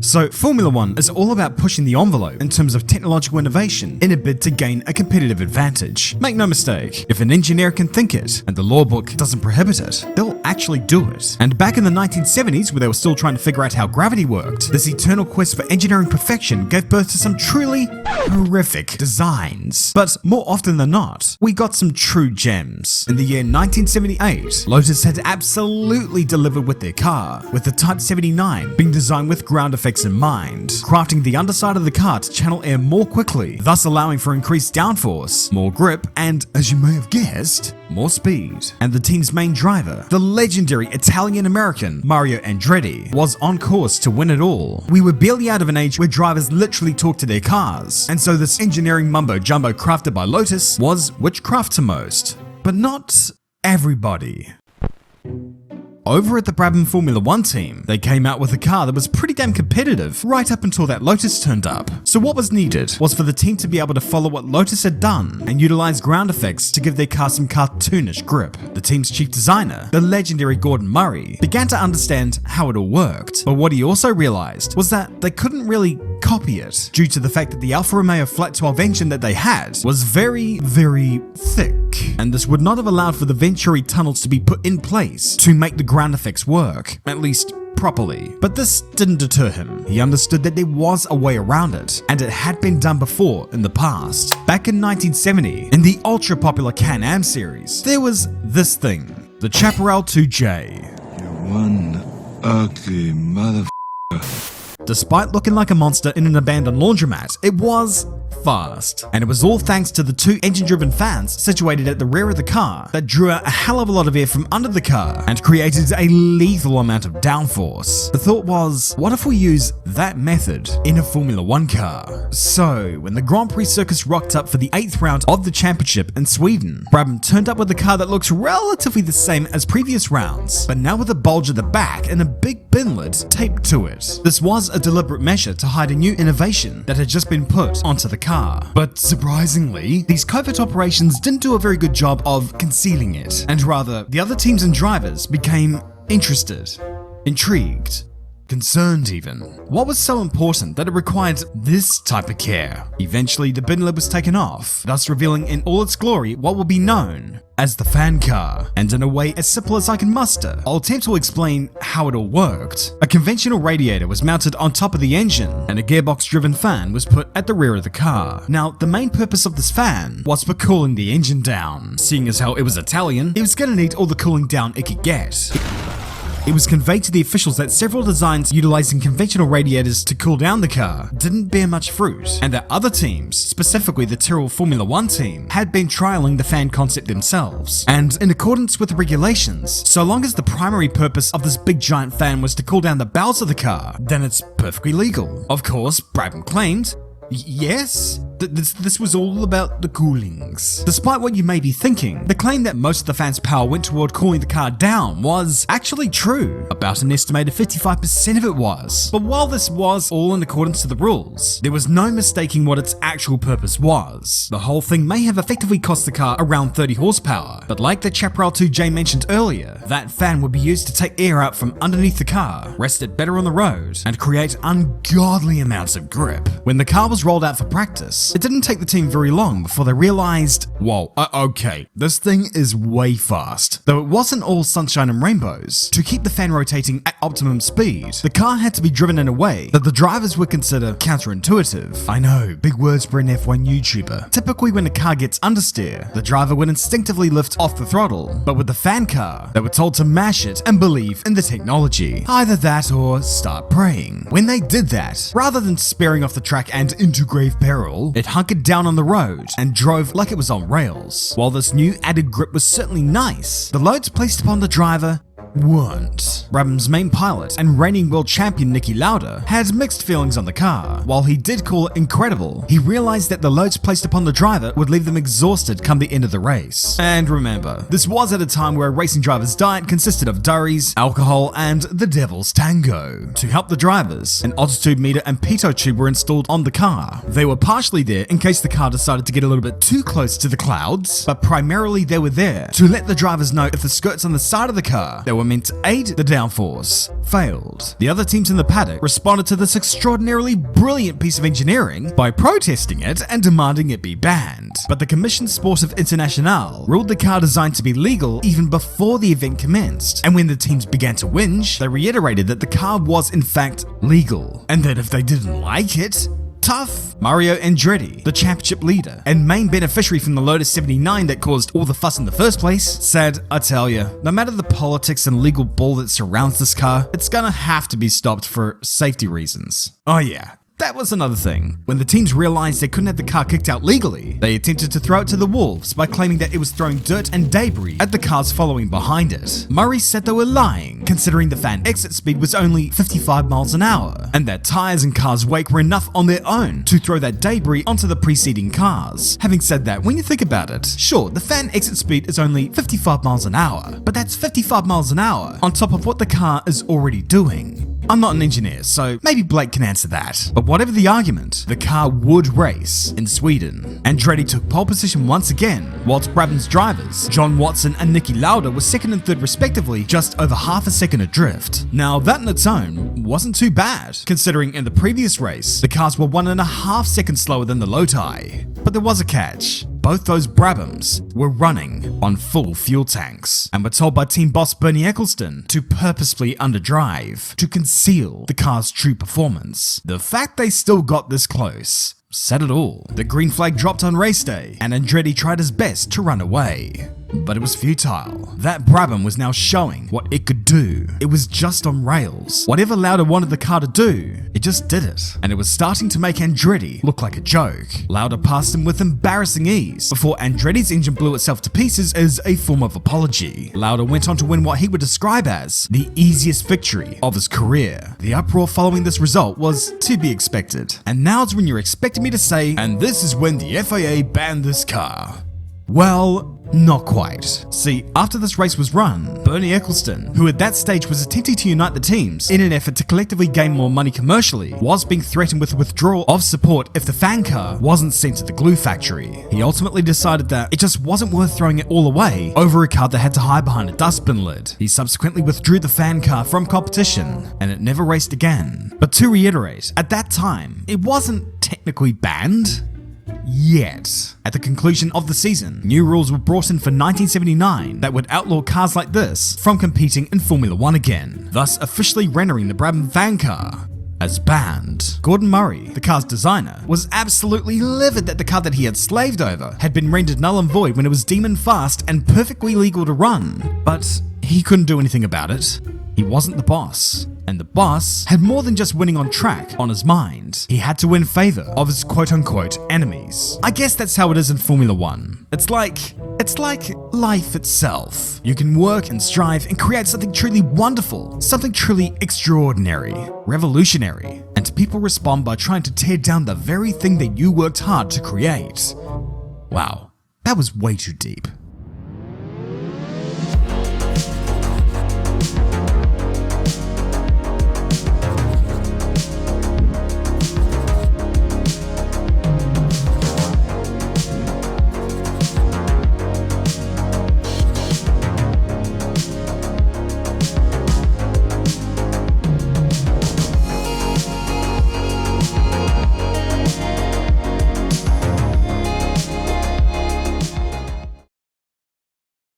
So Formula One is all about pushing the envelope in terms of technological innovation in a bid to gain a competitive advantage. Make no mistake, if an engineer can think it and the law book doesn't prohibit it, they'll actually do it. And back in the 1970s, where they were still trying to figure out how gravity worked, this eternal quest for engineering perfection gave birth to some truly horrific designs. But more often than not, we got some true gems. In the year 1978, Lotus had absolutely delivered with their car, with the Type 79 being designed with ground effects in mind, crafting the underside of the car to channel air more quickly, thus allowing for increased downforce, more grip, and, as you may have guessed, more speed. And the team's main driver, the legendary Italian-American Mario Andretti, was on course to win it all. We were barely out of an age where drivers literally talked to their cars, and so this engineering mumbo-jumbo crafted by Lotus was witchcraft to most. But not everybody. Over at the Brabham Formula One team, they came out with a car that was pretty damn competitive right up until that Lotus turned up. So what was needed was for the team to be able to follow what Lotus had done and utilize ground effects to give their car some cartoonish grip. The team's chief designer, the legendary Gordon Murray, began to understand how it all worked, but what he also realized was that they couldn't really copy it due to the fact that the Alfa Romeo Flat 12 engine that they had was very, very thick, and this would not have allowed for the Venturi tunnels to be put in place to make the ground effects work, at least properly. But this didn't deter him. He understood that there was a way around it, and it had been done before in the past. Back in 1970, in the ultra popular Can-Am series, there was this thing, the Chaparral 2J. You're one ugly motherfucker. Despite looking like a monster in an abandoned laundromat, it was fast. And it was all thanks to the two engine-driven fans situated at the rear of the car that drew out a hell of a lot of air from under the car and created a lethal amount of downforce. The thought was, what if we use that method in a Formula One car? So, when the Grand Prix circus rocked up for the 8th round of the championship in Sweden, Brabham turned up with a car that looks relatively the same as previous rounds, but now with a bulge at the back and a big bin lid taped to it. This was a deliberate measure to hide a new innovation that had just been put onto the car. But surprisingly, these covert operations didn't do a very good job of concealing it, and rather, the other teams and drivers became interested, intrigued, concerned even. What was so important that it required this type of care? Eventually, the bin lid was taken off, thus revealing in all its glory what will be known as the fan car. And in a way as simple as I can muster, I'll attempt to explain how it all worked. A conventional radiator was mounted on top of the engine, and a gearbox-driven fan was put at the rear of the car. Now, the main purpose of this fan was for cooling the engine down. Seeing as how it was Italian, it was gonna need all the cooling down it could get. It was conveyed to the officials that several designs utilizing conventional radiators to cool down the car didn't bear much fruit, and that other teams, specifically the Tyrrell Formula One team, had been trialing the fan concept themselves. And in accordance with the regulations, so long as the primary purpose of this big giant fan was to cool down the bowels of the car, then it's perfectly legal. Of course, Brabham claimed, yes, this was all about the coolings. Despite what you may be thinking, the claim that most of the fan's power went toward cooling the car down was actually true. About an estimated 55% of it was. But while this was all in accordance to the rules, there was no mistaking what its actual purpose was. The whole thing may have effectively cost the car around 30 horsepower, but like the Chaparral 2J mentioned earlier, that fan would be used to take air out from underneath the car, rest it better on the road, and create ungodly amounts of grip. When the car was rolled out for practice, it didn't take the team very long before they realized, whoa, okay, this thing is way fast. Though it wasn't all sunshine and rainbows, to keep the fan rotating at optimum speed, the car had to be driven in a way that the drivers would consider counterintuitive. I know, big words for an F1 YouTuber. Typically when a car gets understeer, the driver would instinctively lift off the throttle, but with the fan car, they were told to mash it and believe in the technology. Either that or start praying. When they did that, rather than sparing off the track and into grave peril, it hunkered down on the road and drove like it was on rails. While this new added grip was certainly nice, the loads placed upon the driver weren't. Brabham's main pilot and reigning world champion Niki Lauda had mixed feelings on the car. While he did call it incredible, he realized that the loads placed upon the driver would leave them exhausted come the end of the race. And remember, this was at a time where a racing driver's diet consisted of durries, alcohol, and the devil's tango. To help the drivers, an altitude meter and pitot tube were installed on the car. They were partially there in case the car decided to get a little bit too close to the clouds, but primarily they were there to let the drivers know if the skirts on the side of the car that were meant to aid the downforce failed. The other teams in the paddock responded to this extraordinarily brilliant piece of engineering by protesting it and demanding it be banned. But the Commission Sportive Internationale ruled the car designed to be legal even before the event commenced, and when the teams began to whinge, they reiterated that the car was in fact legal, and that if they didn't like it, tough. Mario Andretti, the championship leader and main beneficiary from the Lotus 79 that caused all the fuss in the first place, said, "I tell ya, no matter the politics and legal bull that surrounds this car, it's gonna have to be stopped for safety reasons." Oh yeah. That was another thing. When the teams realized they couldn't have the car kicked out legally, they attempted to throw it to the wolves by claiming that it was throwing dirt and debris at the cars following behind it. Murray said they were lying, considering the fan exit speed was only 55 miles an hour, and that tires and cars' weight were enough on their own to throw that debris onto the preceding cars. Having said that, when you think about it, sure, the fan exit speed is only 55 miles an hour, but that's 55 miles an hour on top of what the car is already doing. I'm not an engineer, so maybe Blake can answer that. But whatever the argument, the car would race in Sweden. Andretti took pole position once again, whilst Brabham's drivers, John Watson and Niki Lauda, were second and third respectively, just over half a second adrift. Now that in its own wasn't too bad, considering in the previous race, the cars were 1.5 seconds slower than the Lotai. But there was a catch. Both those Brabhams were running on full fuel tanks and were told by team boss Bernie Eccleston to purposefully underdrive to conceal the car's true performance. The fact they still got this close said it all. The green flag dropped on race day and Andretti tried his best to run away. But it was futile. That Brabham was now showing what it could do. It was just on rails. Whatever Lauda wanted the car to do, it just did it. And it was starting to make Andretti look like a joke. Lauda passed him with embarrassing ease before Andretti's engine blew itself to pieces as a form of apology. Lauda went on to win what he would describe as the easiest victory of his career. The uproar following this result was to be expected. And now's when you're expecting me to say, and this is when the FIA banned this car. Well, not quite. See, after this race was run, Bernie Eccleston, who at that stage was attempting to unite the teams in an effort to collectively gain more money commercially, was being threatened with withdrawal of support if the fan car wasn't sent to the glue factory. He ultimately decided that it just wasn't worth throwing it all away over a car that had to hide behind a dustbin lid. He subsequently withdrew the fan car from competition, and it never raced again. But to reiterate, at that time, it wasn't technically banned yet. At the conclusion of the season, new rules were brought in for 1979 that would outlaw cars like this from competing in Formula 1 again, thus officially rendering the Brabham fan car as banned. Gordon Murray, the car's designer, was absolutely livid that the car that he had slaved over had been rendered null and void when it was demon fast and perfectly legal to run. But he couldn't do anything about it. He wasn't the boss. And the boss had more than just winning on track on his mind. He had to win favor of his quote-unquote enemies. I guess that's how it is in Formula 1. It's like life itself. You can work and strive and create something truly wonderful, something truly extraordinary, revolutionary, and people respond by trying to tear down the very thing that you worked hard to create. Wow, that was way too deep.